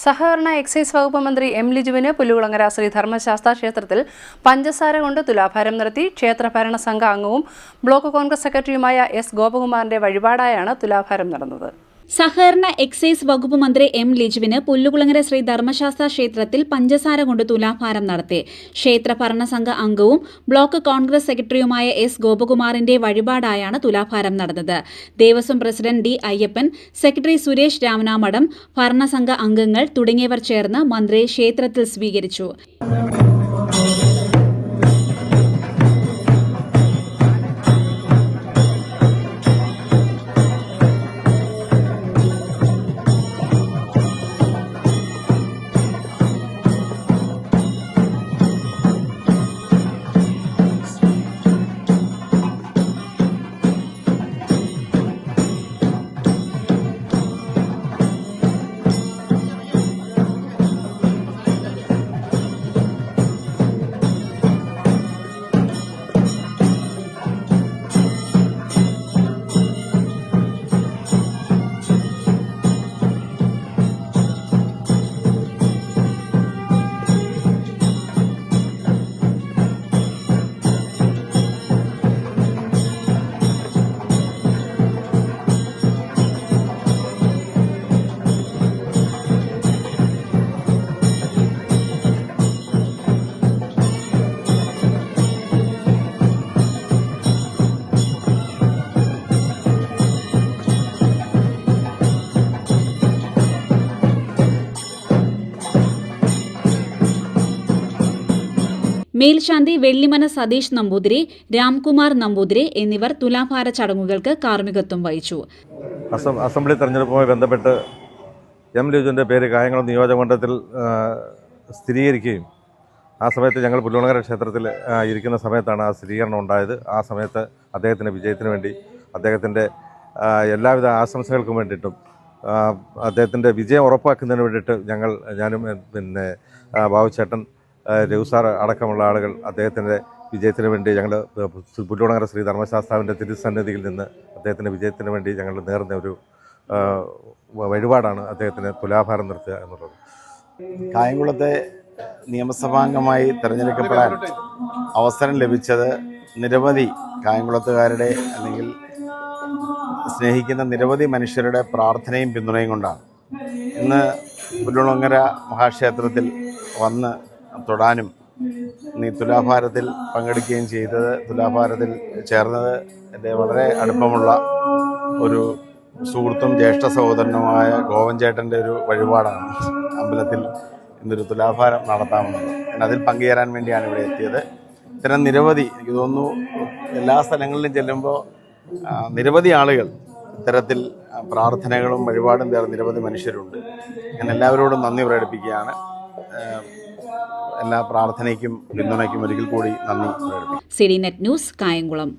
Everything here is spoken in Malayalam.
സഹകരണ എക്സൈസ് വകുപ്പ് മന്ത്രി എം ലിജുവിന് പുല്ലുകുളങ്ങര ശ്രീ ധർമ്മശാസ്താ ക്ഷേത്രത്തിൽ പഞ്ചസാര കൊണ്ട് തുലാഭാരം നടത്തി. ക്ഷേത്ര ഭരണ സംഘ അംഗവും ബ്ലോക്ക് കോൺഗ്രസ് സെക്രട്ടറിയുമായ എസ് ഗോപകുമാറിന്റെ വഴിപാടായാണ് തുലാഭാരം നടന്നത്. സഹകരണ എക്സൈസ് വകുപ്പ് മന്ത്രി എം ലിജുവിന് പുല്ലുകുളങ്ങര ശ്രീ ധർമ്മശാസ്താ ക്ഷേത്രത്തിൽ പഞ്ചസാര കൊണ്ട് തുലാഭാരം നടത്തി. ക്ഷേത്ര ഭരണസംഘ അംഗവും ബ്ലോക്ക് കോൺഗ്രസ് സെക്രട്ടറിയുമായ എസ് ഗോപകുമാറിന്റെ വഴിപാടായാണ് തുലാഭാരം നടന്നത്. Devaswom president D Ayyappan, secretary Suresh Ramanamadham, ഭരണസംഘ അംഗങ്ങൾ തുടങ്ങിയവർ ചേർന്ന് മന്ത്രിയെ ക്ഷേത്രത്തിൽ സ്വീകരിച്ചു. മേൽശാന്തി വെള്ളിമന സതീഷ് നമ്പൂതിരി, രാംകുമാർ നമ്പൂതിരി എന്നിവർ തുലാഭാര ചടങ്ങുകൾക്ക് കാർമ്മികത്വം വഹിച്ചു. അസംബ്ലി തെരഞ്ഞെടുപ്പുമായി ബന്ധപ്പെട്ട് എം ലിജുവിൻ്റെ പേര് കായംകുളം നിയോജകമണ്ഡലത്തിൽ സ്ഥിരീകരിക്കുകയും ആ സമയത്ത് ഞങ്ങൾ പുല്ലുകുളങ്ങര ക്ഷേത്രത്തിൽ ഇരിക്കുന്ന സമയത്താണ് ആ സ്ഥിരീകരണം ഉണ്ടായത്. ആ സമയത്ത് അദ്ദേഹത്തിൻ്റെ വിജയത്തിന് വേണ്ടി അദ്ദേഹത്തിൻ്റെ എല്ലാവിധ ആശംസകൾക്കും വേണ്ടിയിട്ടും അദ്ദേഹത്തിൻ്റെ വിജയം ഉറപ്പാക്കുന്നതിന് വേണ്ടിയിട്ട് ഞാനും ബാബുച്ചേട്ടൻ, രഘുസാർ അടക്കമുള്ള ആളുകൾ അദ്ദേഹത്തിൻ്റെ വിജയത്തിന് വേണ്ടി ഞങ്ങൾ പുല്ലുകുളങ്ങര ശ്രീ ധർമ്മശാസ്താവിൻ്റെ തിരുസന്നിധിയിൽ നിന്ന് അദ്ദേഹത്തിൻ്റെ വിജയത്തിന് വേണ്ടി ഞങ്ങൾ നേർന്ന ഒരു വഴിപാടാണ് അദ്ദേഹത്തിന് തുലാഭാരം നിർത്തുക എന്നുള്ളത്. കായംകുളത്തെ നിയമസഭാംഗമായി തിരഞ്ഞെടുക്കപ്പെടാൻ അവസരം ലഭിച്ചത് നിരവധി കായംകുളത്തുകാരുടെ അല്ലെങ്കിൽ സ്നേഹിക്കുന്ന നിരവധി മനുഷ്യരുടെ പ്രാർത്ഥനയും പിന്തുണയും കൊണ്ടാണ്. ഇന്ന് പുല്ലുകുളങ്ങര മഹാക്ഷേത്രത്തിൽ വന്ന് തൊടാനും തുലാഭാരത്തിൽ പങ്കെടുക്കുകയും ചെയ്തത്, തുലാഭാരത്തിൽ ചേർന്നത് എൻ്റെ വളരെ അടുപ്പമുള്ള ഒരു സുഹൃത്തും ജ്യേഷ്ഠ സഹോദരനുമായ ഗോവൻ ചേട്ടൻ്റെ ഒരു വഴിപാടാണ്. അമ്പലത്തിൽ ഇന്നൊരു തുലാഭാരം നടത്താമെന്നത് അതിൽ പങ്കുചേരാൻ വേണ്ടിയാണ് ഇവിടെ എത്തിയത്. ഇത്തരം നിരവധി, എനിക്ക് തോന്നുന്നു എല്ലാ സ്ഥലങ്ങളിലും ചെല്ലുമ്പോൾ നിരവധി ആളുകൾ ഇത്തരത്തിൽ പ്രാർത്ഥനകളും വഴിപാടും തേർന്ന നിരവധി മനുഷ്യരുണ്ട്. ഞാൻ എല്ലാവരോടും നന്ദി പ്രകടിപ്പിക്കുകയാണ്. എല്ലാ പ്രാർത്ഥനയ്ക്കും പിന്തുണയ്ക്കും ഒരിക്കൽ കൂടി നന്ദി പ്രകടിപ്പിക്കും. CD net news, Kayamkulam.